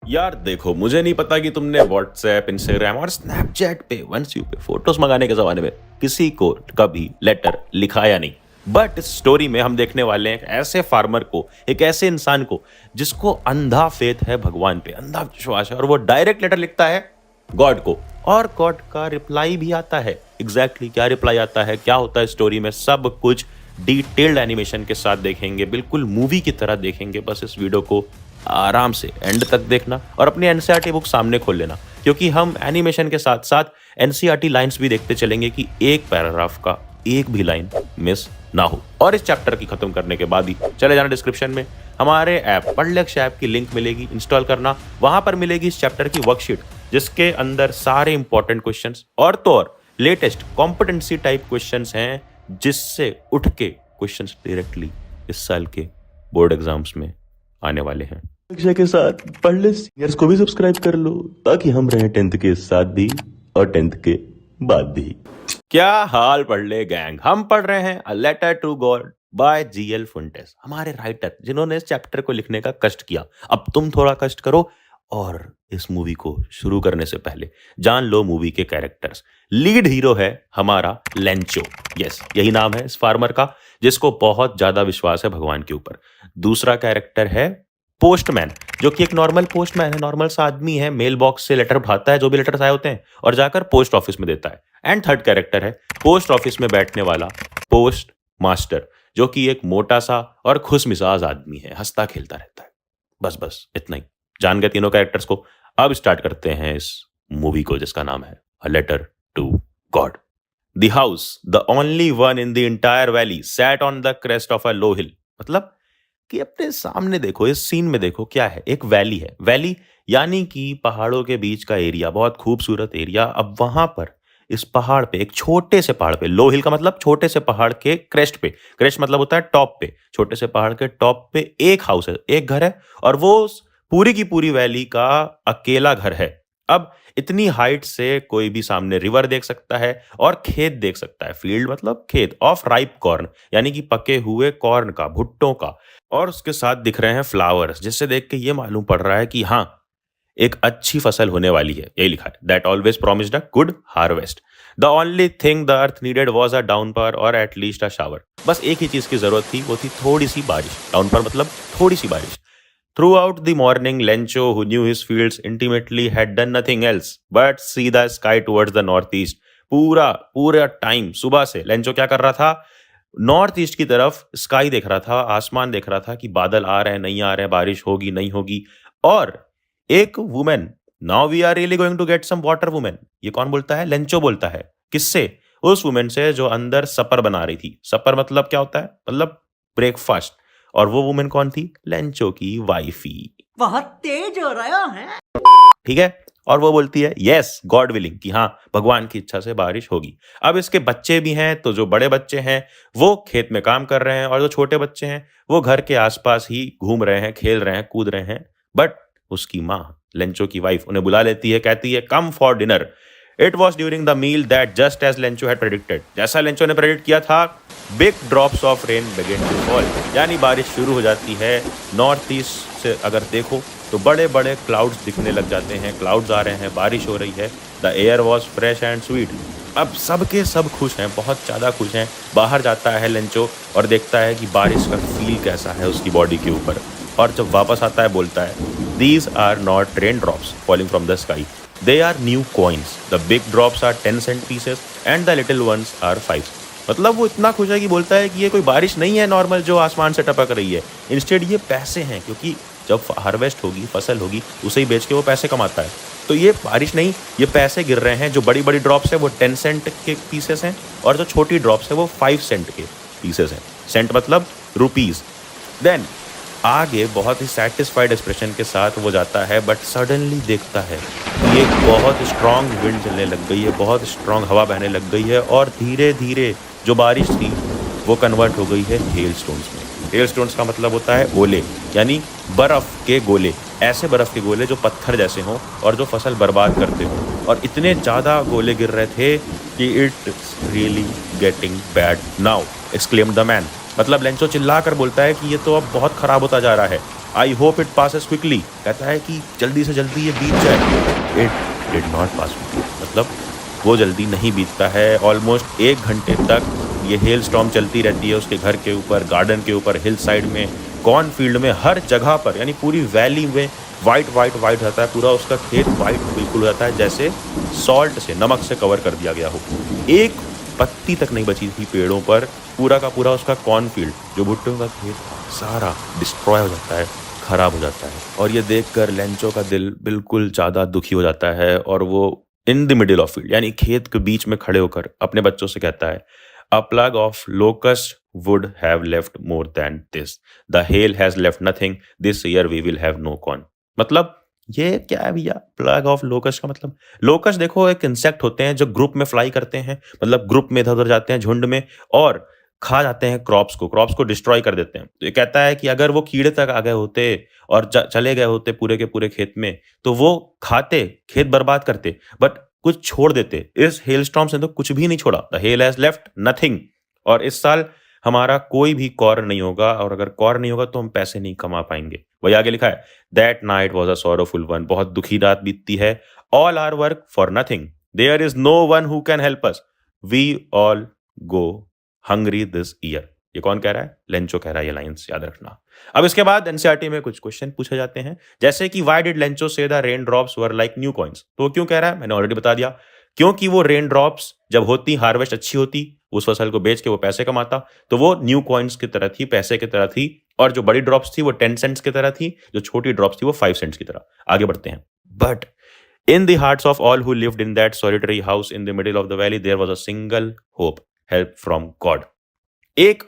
यार देखो, मुझे नहीं पता कि तुमने व्हाट्सएप, इंस्टाग्राम और स्नैपचैट पे, वंस यू पे फोटोज मंगाने के जमाने में किसी को कभी लेटर लिखा या नहीं। बट इस स्टोरी में हम देखने वाले हैं एक ऐसे फार्मर को, एक ऐसे इंसान को जिसको अंधा फेथ है भगवान पे, अंधा विश्वास है, और वो डायरेक्ट लेटर लिखता है गॉड को, और गॉड का रिप्लाई भी आता है। एग्जैक्टली क्या रिप्लाई आता है, क्या होता है स्टोरी में, सब कुछ डिटेल्ड एनिमेशन के साथ देखेंगे, बिल्कुल मूवी की तरह देखेंगे। बस इस वीडियो को आराम से एंड तक देखना और अपनी एनसीईआरटी बुक सामने खोल लेना, क्योंकि हम एनिमेशन के साथ साथ एनसीईआरटी लाइंस भी देखते चलेंगे कि एक पैराग्राफ का एक भी लाइन मिस ना हो। और इस चैप्टर की खत्म करने के बाद ही चले जाना डिस्क्रिप्शन में, हमारे ऐप पढ़लक्ष्य ऐप की लिंक मिलेगी, इंस्टॉल करना। वहां पर मिलेगी इस चैप्टर की वर्कशीट, जिसके अंदर सारे इंपॉर्टेंट क्वेश्चंस और तो और लेटेस्ट कॉम्पिटेंसी टाइप क्वेश्चंस हैं, जिससे उठ के क्वेश्चंस डायरेक्टली इस साल के बोर्ड एग्जाम्स में आने वाले हैं। परीक्षा के साथ पढ़ले सीनियर्स को भी सब्सक्राइब कर लो, ताकि हम रहें 10th के साथ भी और 10th के बाद भी। क्या हाल पढ़ले गैंग, हम पढ़ रहे हैं a letter to God by GL Fuentes, हमारे राइटर जिन्होंने इस चैप्टर को लिखने का कष्ट किया। अब तुम थोड़ा कष्ट करो और इस मूवी को शुरू करने से पहले जान लो मूवी के कैरेक्टर्स। लीड हीरो है हमारा लेंचो, यस यही नाम है इस फार्मर का, जिसको बहुत ज्यादा विश्वास है भगवान के ऊपर। दूसरा कैरेक्टर है पोस्टमैन, जो कि एक नॉर्मल पोस्टमैन है, नॉर्मल सा आदमी है, मेल बॉक्स से लेटर उठाता है, जो भी लेटर्स आए होते हैं, और जाकर पोस्ट ऑफिस में देता है। एंड थर्ड कैरेक्टर है पोस्ट ऑफिस में बैठने वाला पोस्ट मास्टर, जो कि एक मोटा सा और खुश मिजाज आदमी है, हंसता खेलता रहता है। बस बस इतना ही जान गए तीनों कैरेक्टर्स को। अब स्टार्ट करते हैं इस मूवी को, जिसका नाम है a letter to God. The house, the only one in the entire valley, sat on the crest of a low hill. मतलब कि अपने सामने देखो, इस सीन में देखो क्या है, एक वैली है। वैली यानी कि पहाड़ों के बीच का एरिया, बहुत खूबसूरत एरिया। अब वहां पर इस पहाड़ पे, एक छोटे से पहाड़ पे, लो हिल का मतलब छोटे से पहाड़ के क्रेस्ट पे, क्रेस्ट मतलब होता है टॉप पे, छोटे से पहाड़ के टॉप पे एक हाउस है, एक घर है, और वो पूरी की पूरी वैली का अकेला घर है। अब इतनी हाइट से कोई भी सामने रिवर देख सकता है और खेत देख सकता है। फील्ड मतलब खेत ऑफ राइप कॉर्न, यानी कि पके हुए कॉर्न का, भुट्टों का। और उसके साथ दिख रहे हैं फ्लावर्स, जिससे देख के ये मालूम पड़ रहा है कि हाँ, एक अच्छी फसल होने वाली है। यही लिखा है, that always promised a good harvest. The only thing the earth needed was a downpour और एट लीस्ट अ शावर। बस एक ही चीज की जरूरत थी, वो थी थोड़ी सी बारिश। डाउनपावर मतलब थोड़ी सी बारिश। Throughout the morning, Lencho, who knew his fields intimately, had done nothing else but see the sky towards the northeast. पूरा टाइम सुबह से लेंचो क्या कर रहा था, नॉर्थ ईस्ट की तरफ स्काई देख रहा था, आसमान देख रहा था कि बादल आ रहे हैं नहीं आ रहे हैं, बारिश होगी नहीं होगी। और एक women, now we are really going to get some water women, ये कौन बोलता है, लेंचो बोलता है। किससे? उस वुमेन से जो अंदर सपर बना रही थी। सपर मतलब क्या होता है, मतलब ब्रेकफास्ट। और वो वुमेन कौन थी, लेंचो की वाइफी। बहुत तेज हो रहा है। ठीक है, और वो बोलती है यस गॉड विलिंग, कि हाँ भगवान की इच्छा से बारिश होगी। अब इसके बच्चे भी हैं, तो जो बड़े बच्चे हैं वो खेत में काम कर रहे हैं, और जो छोटे बच्चे हैं वो घर के आसपास ही घूम रहे हैं, खेल रहे हैं, कूद रहे हैं। बट उसकी माँ, लेंचो की वाइफ, उन्हें बुला लेती है, कहती है come for dinner. It was during the meal that just as Lencho had predicted, जैसा लेंचो ने प्रेडिक्ट किया था, big drops of rain begin to fall, यानी बारिश शुरू हो जाती है। नॉर्थ ईस्ट से अगर देखो तो बड़े बड़े क्लाउड्स दिखने लग जाते हैं, क्लाउड्स आ रहे हैं, बारिश हो रही है। The air was fresh and sweet. अब सबके सब खुश हैं, बहुत ज़्यादा खुश हैं। बाहर जाता है लेंचो और देखता है कि बारिश का फील कैसा है उसकी बॉडी के ऊपर, और जब वापस आता है बोलता है these are not rain drops falling from the sky, they are new coins, the big drops are 10 cent pieces and the little ones are 5। मतलब वो इतना खुश है कि बोलता है कि ये कोई बारिश नहीं है नॉर्मल जो आसमान से टपक रही है, इंस्टेड ये पैसे हैं, क्योंकि जब हार्वेस्ट होगी, फसल होगी, उसे ही बेच के वो पैसे कमाता है। तो ये बारिश नहीं, ये पैसे गिर रहे हैं। जो बड़ी बड़ी ड्रॉप्स है वो 10 सेंट के पीसेस हैं, और जो छोटी ड्रॉप्स है वो 5 सेंट के पीसेस हैं। सेंट मतलब रुपीज। देन आगे बहुत ही सेटिस्फाइड एक्सप्रेशन के साथ वो जाता है, बट सडनली देखता है कि एक बहुत स्ट्रांग विंड चलने लग गई है, बहुत स्ट्रांग हवा बहने लग गई है, और धीरे धीरे जो बारिश थी वो कन्वर्ट हो गई है हेल स्टोन्स में। हेल स्टोन्स का मतलब होता है ओले, यानी बर्फ के गोले, ऐसे बर्फ के गोले जो पत्थर जैसे हों और जो फसल बर्बाद करते हों। और इतने ज़्यादा गोले गिर रहे थे कि it really getting bad now, exclaimed the man. मतलब लेंचो चिल्ला कर बोलता है कि ये तो अब बहुत खराब होता जा रहा है। I hope it passes quickly, कहता है कि जल्दी से जल्दी ये बीत जाए। It did not pass quickly, मतलब वो जल्दी नहीं बीतता है। ऑलमोस्ट 1 घंटे तक ये हेल स्टॉर्म चलती रहती है उसके घर के ऊपर, गार्डन के ऊपर, हिल साइड में, कॉर्नफील्ड में, हर जगह पर, यानी पूरी वैली में वाइट रहता है पूरा उसका खेत, वाइट बिल्कुल हो जाता है जैसे सॉल्ट से, नमक से कवर कर दिया गया हो। एक पत्ती तक नहीं बची थी पेड़ों पर, पूरा का पूरा उसका कॉर्नफील्ड, जो भुट्टो का खेत, सारा डिस्ट्रॉय हो जाता है, खराब हो जाता है। और ये देखकर लेंचो का दिल बिल्कुल ज़्यादा दुखी हो जाता है और वो इन द मिडिल ऑफ फील्ड, यानी खेत के बीच में खड़े होकर अपने बच्चों से कहता है, a plug of locust would have left more than this. The hail has left nothing. This year we will have no corn. मतलब ये क्या है भैया? प्लग ऑफ लोकस्ट का मतलब, लोकस्ट देखो एक इंसेक्ट होते हैं जो ग्रुप में फ्लाई करते हैं, मतलब ग्रुप में इधर उधर जाते हैं झुंड में और खा जाते हैं क्रॉप्स को डिस्ट्रॉय कर देते हैं। तो ये कहता है कि अगर वो कीड़े तक आ गए होते और चले गए होते पूरे के पूरे खेत में, तो वो खाते, खेत बर्बाद करते, बट कुछ छोड़ देते। इस हेल स्टॉर्म से तो कुछ भी नहीं छोड़ा। The hell has left nothing. और इस साल हमारा कोई भी कॉर्न नहीं होगा, और अगर कॉर्न नहीं होगा तो हम पैसे नहीं कमा पाएंगे। वही आगे लिखा है, that night was a sorrowful one. बहुत दुखी रात बीतती है। All are work for nothing, there is no one who can help us, we all go hungry this year. ये कौन कह रहा है? लेंचो कह रहा है ये लाइन्स, याद रखना। अब इसके बाद एनसीईआरटी में कुछ क्वेश्चन पूछे जाते हैं, जैसे कि व्हाई डिड लेंचो से the rain drops were like new coins. तो वो क्यों कह रहा है? मैंने ऑलरेडी बता दिया, क्योंकि वो रेन ड्रॉप्स जब होती, हार्वेस्ट अच्छी होती, उस फसल को बेच के वो पैसे कमाता, तो वो न्यू कॉइन्स की तरह थी, पैसे की तरह थी। और जो बड़ी ड्रॉप्स थी वो 10 सेंट्स की तरह थी, जो छोटी ड्रॉप्स थी वो 5 सेंट्स की तरह। आगे बढ़ते हैं। But in the hearts of all who lived in that solitary house in the middle of the valley there was a single hope, help from God. एक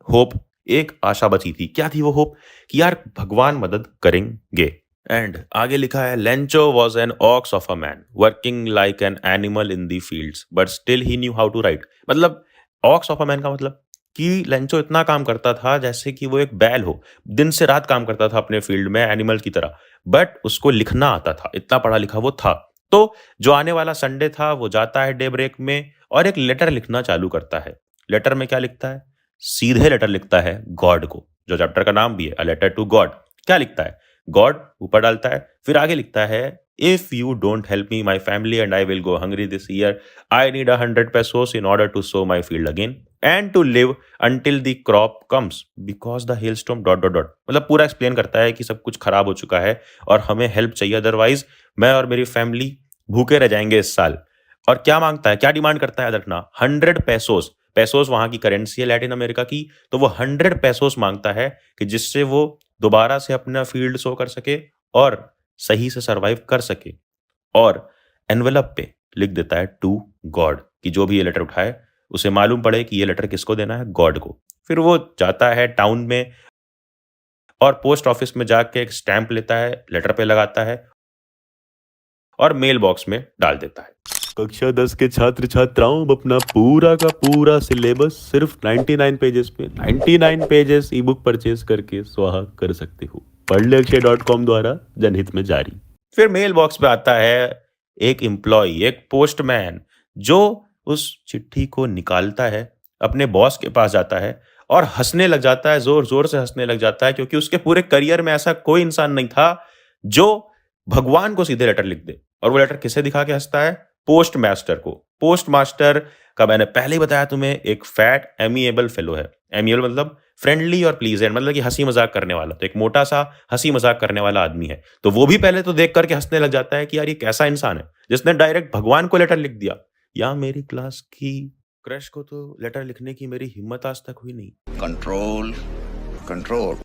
होप, एक आशा बची थी। क्या थी वो होप? कि यार भगवान मदद करेंगे। एंड आगे लिखा है, Lencho was an ox of a man working like an animal in the fields but still he knew how to write. मतलब ऑक्स ऑफ अ मैन का मतलब कि लेंचो इतना काम करता था जैसे कि वो एक बैल हो, दिन से रात काम करता था अपने फील्ड में एनिमल की तरह, बट उसको लिखना आता था, इतना पढ़ा लिखा वो था। तो जो आने वाला संडे था वो जाता है डे ब्रेक में और एक लेटर लिखना चालू करता है। लेटर में क्या लिखता है? सीधे लेटर लिखता है गॉड को, जो चैप्टर का नाम भी है, अ लेटर टू गॉड। क्या लिखता है? गॉड ऊपर डालता है, फिर आगे लिखता है, if you don't help me my family and I will go hungry this year, I need 100 pesos in order to sow my field again and to live until the crop comes because the hailstorm ... मतलब पूरा explain करता है कि सब कुछ खराब हो चुका है और हमें हेल्प चाहिए, अदरवाइज मैं और मेरी फैमिली भूखे रह जाएंगे इस साल। और क्या मांगता है, क्या डिमांड करता है? याद रखना, 100 pesos। पेसोस वहां की करेंसी है लैटिन अमेरिका की, तो वो 100 pesos मांगता है कि जिससे वो दोबारा से अपना फील्ड शो कर सके और सही से सरवाइव कर सके। और एनवेलप पे लिख देता है टू गॉड, कि जो भी ये लेटर उठाए उसे मालूम पड़े कि ये लेटर किसको देना है, गॉड को। फिर वो जाता है टाउन में और पोस्ट ऑफिस में जाके एक स्टैंप लेता है, लेटर पे लगाता है और मेल बॉक्स में डाल देता है। कक्षा 10 के छात्र छात्राओं, अपना पूरा का पूरा सिलेबस सिर्फ 99 पेजेस पे 99 पेजेस ई बुक परचेज करके स्वाहा कर सकते हो। पढ़लेअक्षय.com द्वारा जनहित में जारी। फिर मेल बॉक्स पे आता है एक एम्प्लॉय, एक पोस्टमैन, जो उस चिट्ठी को निकालता है, अपने बॉस के पास जाता है और हंसने लग जाता है, जोर जोर से हंसने लग जाता है, क्योंकि उसके पूरे करियर में ऐसा कोई इंसान नहीं था जो भगवान को सीधे लेटर लिख दे। और वो लेटर किसे दिखा के हंसता है? पोस्ट मास्टर को। पोस्ट मास्टर का मैंने पहले ही बताया तुम्हें, एक फैट एमिएबल फेलो है। एमिएबल मतलब फ्रेंडली और प्लीजेंट, मतलब कि हंसी मजाक करने वाला। तो एक मोटा सा हंसी मजाक करने वाला आदमी है। तो वो भी पहले तो देख करके हंसने लग जाता है कि यार ये कैसा इंसान है जिसने डायरेक्ट भगवान को लेटर लिख दिया। या मेरी क्लास की क्रश को तो लेटर लिखने की मेरी हिम्मत आज तक हुई नहीं। Control control.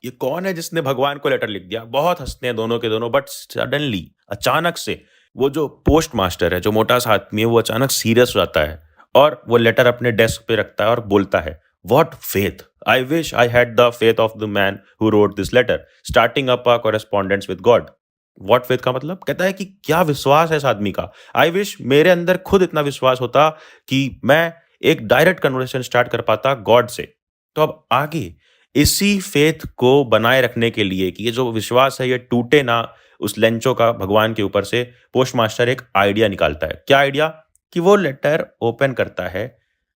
ये कौन है जिसने भगवान को लेटर लिख दिया? बहुत हंसते हैं दोनों के दोनों, बट सडनली, अचानक से, वो जो पोस्ट मास्टर है, जो मोटा सा आदमी है, वो अचानक सीरियस हो जाता है और वो लेटर अपने डेस्क पे रखता है और बोलता है, what faith, I wish I had the faith of the man who wrote this letter, starting up a correspondence with God. What faith का मतलब, कहता है कि क्या विश्वास है इस आदमी का। आई विश मेरे अंदर खुद इतना विश्वास होता कि मैं एक डायरेक्ट कन्वर्सेशन स्टार्ट कर पाता गॉड से। तो अब आगे इसी फेथ को बनाए रखने के लिए, कि ये जो विश्वास है ये टूटे ना उस लेंचो का भगवान के ऊपर से, पोस्ट मास्टर एक आइडिया निकालता है। क्या आइडिया? कि वो लेटर ओपन करता है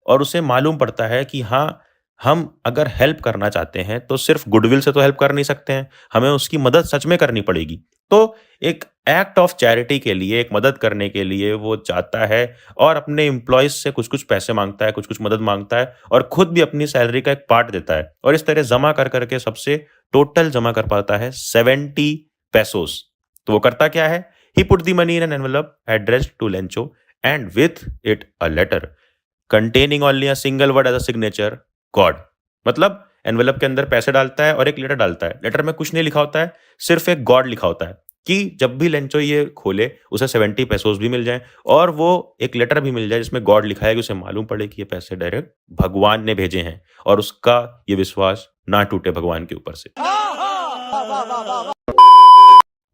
और उसे मालूम पड़ता है कि हाँ, हम अगर हेल्प करना चाहते हैं तो सिर्फ गुडविल से तो हेल्प कर नहीं सकते हैं, हमें उसकी मदद सच में करनी पड़ेगी। तो एक एक्ट ऑफ चैरिटी के लिए, एक मदद करने के लिए वो जाता है और अपने एम्प्लॉइज से कुछ-कुछ पैसे माँगता है, कुछ-कुछ मदद माँगता है और खुद भी अपनी सैलरी का एक पार्ट देता है और इस तरह जमा कर के सबसे टोटल जमा कर पाता है 70 पेसोस। तो वो करता क्या है? He put the money in an envelope addressed to Lencho and with it a letter containing only a single word as a signature, God. मतलब एनवेलप के अंदर पैसे डालता है और एक लेटर डालता है। लेटर में कुछ नहीं लिखा होता है, सिर्फ एक गॉड लिखा होता है कि जब भी लेंचो ये खोले उसे 70 पेसोस भी मिल जाएं और वो एक लेटर भी मिल जाए जिसमें गॉड लिखा है कि उसे मालूम पड़े कि ये पैसे डायरेक्ट भगवान ने भेजे हैं और उसका ये विश्वास ना टूटे भगवान के ऊपर से।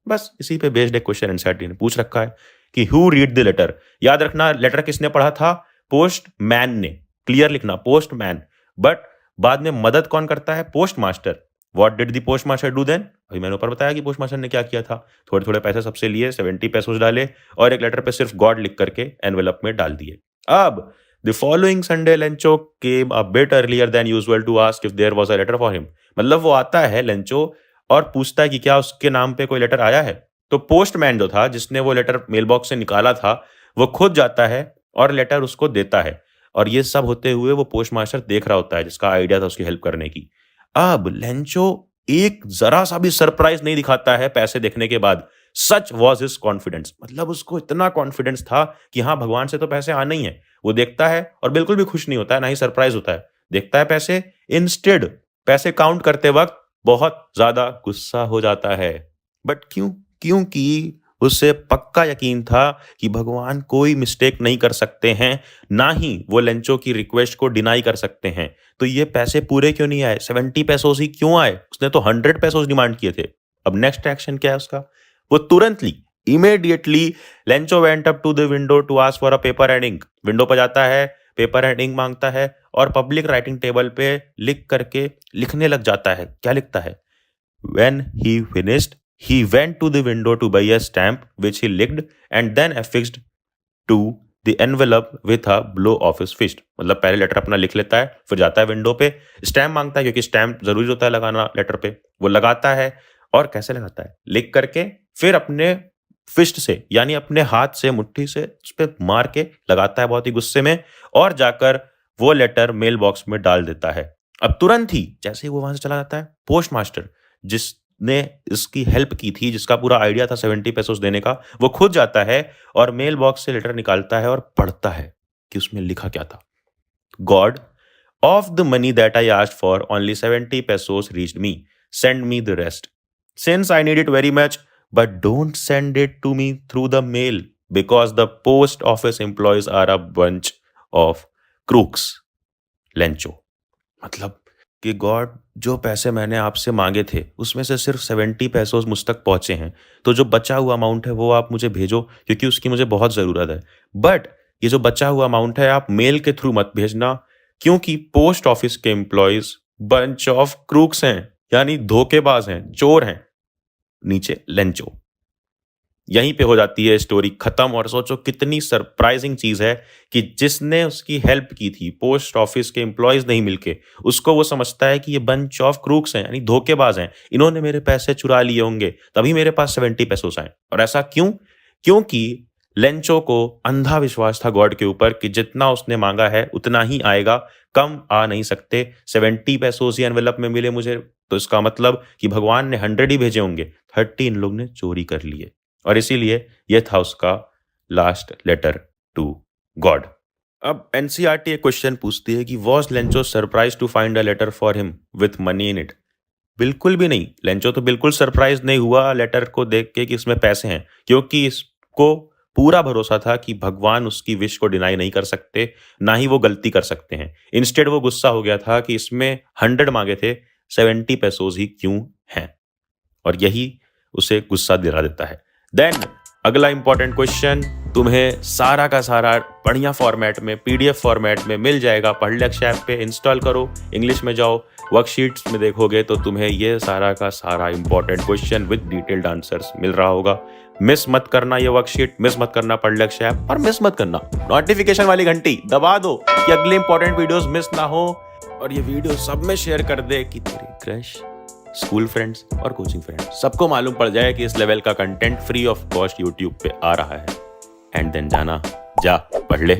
बस इसी पे बेस्ड एक क्वेश्चन एनसीईआरटी ने पूछ रखा है कि हु रीड द लेटर। याद रखना, लेटर किसने पढ़ा था? पोस्ट मैन ने। क्लियर लिखना, पोस्ट मैन। बट बाद में मदद कौन करता है? Postmaster. What did the postmaster do then? अभी मैंने ऊपर बताया कि पोस्ट मास्टर ने क्या किया था। थोड़े थोड़े पैसे सबसे लिए, 70 पेसोस डाले और एक लेटर पे सिर्फ गॉड लिख करके एनवेलप में डाल दिए। अब the following Sunday Lencho came a bit earlier than usual to ask if there was a letter for him. मतलब वो आता है लेंचो और पूछता है कि क्या उसके नाम पे कोई लेटर आया है। तो पोस्टमैन जो था, जिसने वो लेटर मेल बॉक्स से निकाला था, वो खुद जाता है और लेटर उसको देता है और ये सब होते हुए वो पोस्ट मास्टर देख रहा होता है जिसका आइडिया था उसकी हेल्प करने की। अब लेंचो एक जरा सा भी सरप्राइज नहीं दिखाता है पैसे देखने के बाद। सच वॉज हिज कॉन्फिडेंस। मतलब उसको इतना कॉन्फिडेंस था कि हाँ, भगवान से तो पैसे आने ही है। वो देखता है और बिल्कुल भी खुश नहीं होता है, ना ही सरप्राइज होता है। देखता है पैसे, इंस्टेड पैसे काउंट करते वक्त बहुत ज्यादा गुस्सा हो जाता है। बट क्यों? क्योंकि उसे पक्का यकीन था कि भगवान कोई मिस्टेक नहीं कर सकते हैं, ना ही वो लेंचो की रिक्वेस्ट को डिनाई कर सकते हैं। तो ये पैसे पूरे क्यों नहीं आए? 70 पेसोस ही क्यों आए? उसने तो 100 पेसोस डिमांड किए थे। अब नेक्स्ट एक्शन क्या है उसका? वो तुरंतली, immediately Lencho went up to the window to ask for a paper and ink. Window पर जाता है, पेपर एंड इंक मांगता है और पब्लिक राइटिंग टेबल पे लिख करके लिखने लग जाता है। क्या लिखता है? When he finished, he went to the window to buy a stamp which he licked and then affixed to the envelope with a blow of his fist। मतलब पहले लेटर अपना लिख लेता है, फिर जाता है विंडो पे, स्टैम्प मांगता है क्योंकि स्टैम्प जरूरी होता है लगाना लेटर पे। वो लगाता है और कैसे लगाता है? लिख करके फिर अपने फिस्ट से, यानी अपने हाथ से, मुट्ठी से उस पर मार के लगाता है बहुत ही गुस्से में और जाकर वो लेटर मेल बॉक्स में डाल देता है। अब तुरंत ही जैसे ही वो वहां से चला जाता है, पोस्ट मास्टर जिसने इसकी हेल्प की थी, जिसका पूरा आइडिया था 70 पेसोस देने का, वो खुद जाता है और मेल बॉक्स से लेटर निकालता है और पढ़ता है कि उसमें लिखा क्या था। God, of the money that I asked for only 70 pesos reached me, send me the rest since I need it very much, but don't send it to me through the mail because the post office employees are a bunch of crooks. Lencho, मतलब कि God, जो पैसे मैंने आपसे मांगे थे उसमें से सिर्फ 70 पेसोस मुझ तक पहुंचे हैं, तो जो बचा हुआ अमाउंट है वो आप मुझे भेजो क्योंकि उसकी मुझे बहुत ज़रूरत है। बट ये जो बचा हुआ अमाउंट है आप मेल के थ्रू मत भेजना क्योंकि पोस्ट ऑफिस के एम्प्लॉयज बंच ऑफ क्रूक्स हैं, यानी धोखेबाज हैं, चोर हैं। नीचे लेंचो। यहीं पे हो जाती है स्टोरी खत्म। और सोचो कितनी सरप्राइजिंग चीज है कि जिसने उसकी हेल्प की थी, पोस्ट ऑफिस के एम्प्लॉयज नहीं मिलके, उसको वो समझता है कि ये बंच ऑफ क्रूक्स हैं, यानी धोखेबाज हैं, इन्होंने मेरे पैसे चुरा लिए होंगे तभी मेरे पास 70 पेसोस आए। और ऐसा क्यों? क्योंकि लेंचो को अंधा विश्वास था गॉड के ऊपर कि जितना उसने मांगा है उतना ही आएगा, कम आ नहीं सकते। 70 पेसोस ही एनवेलप में मिले मुझे, तो इसका मतलब कि भगवान ने 100 ही भेजे होंगे, 30 इन लोग ने चोरी कर लिए। और इसीलिए यह था उसका लास्ट लेटर टू गॉड। अब एनसीईआरटी एक क्वेश्चन पूछती है कि was Lencho surprise to find a letter for him with money in it? बिल्कुल भी नहीं। लेंचो तो बिल्कुल सरप्राइज नहीं हुआ लेटर को देख के कि इसमें पैसे हैं, क्योंकि इसको पूरा भरोसा था कि भगवान उसकी विश को डिनाई नहीं कर सकते, ना ही वो गलती कर सकते हैं। इंस्टेड वो गुस्सा हो गया था कि इसमें 100 मांगे थे, 70 पेसोस ही क्यों हैं, और यही उसे गुस्सा दिला देता है। देन अगला इंपॉर्टेंट क्वेश्चन तुम्हें सारा का सारा बढ़िया फॉर्मेट में, पीडीएफ फॉर्मेट में मिल जाएगा। पढ़लेक्स ऐप पे इंस्टॉल करो, इंग्लिश में जाओ, वर्कशीट्स में देखोगे तो तुम्हें ये सारा का सारा important question with detailed answers मिल रहा होगा। मिस मत करना ये वर्कशीट, मिस मत करना पढ़लेक्स ऐप, और मिस मत करना नोटिफिकेशन वाली घंटी दबा दो कि अगली इंपॉर्टेंट वीडियोस मिस ना हो। और ये वीडियो सब में शेयर कर दे कि तेरे क्रश, स्कूल फ्रेंड्स और कोचिंग फ्रेंड्स सबको मालूम पड़ जाए कि इस लेवल का content free of cost YouTube पे आ रहा है। एंड देन जा पढ़ ले।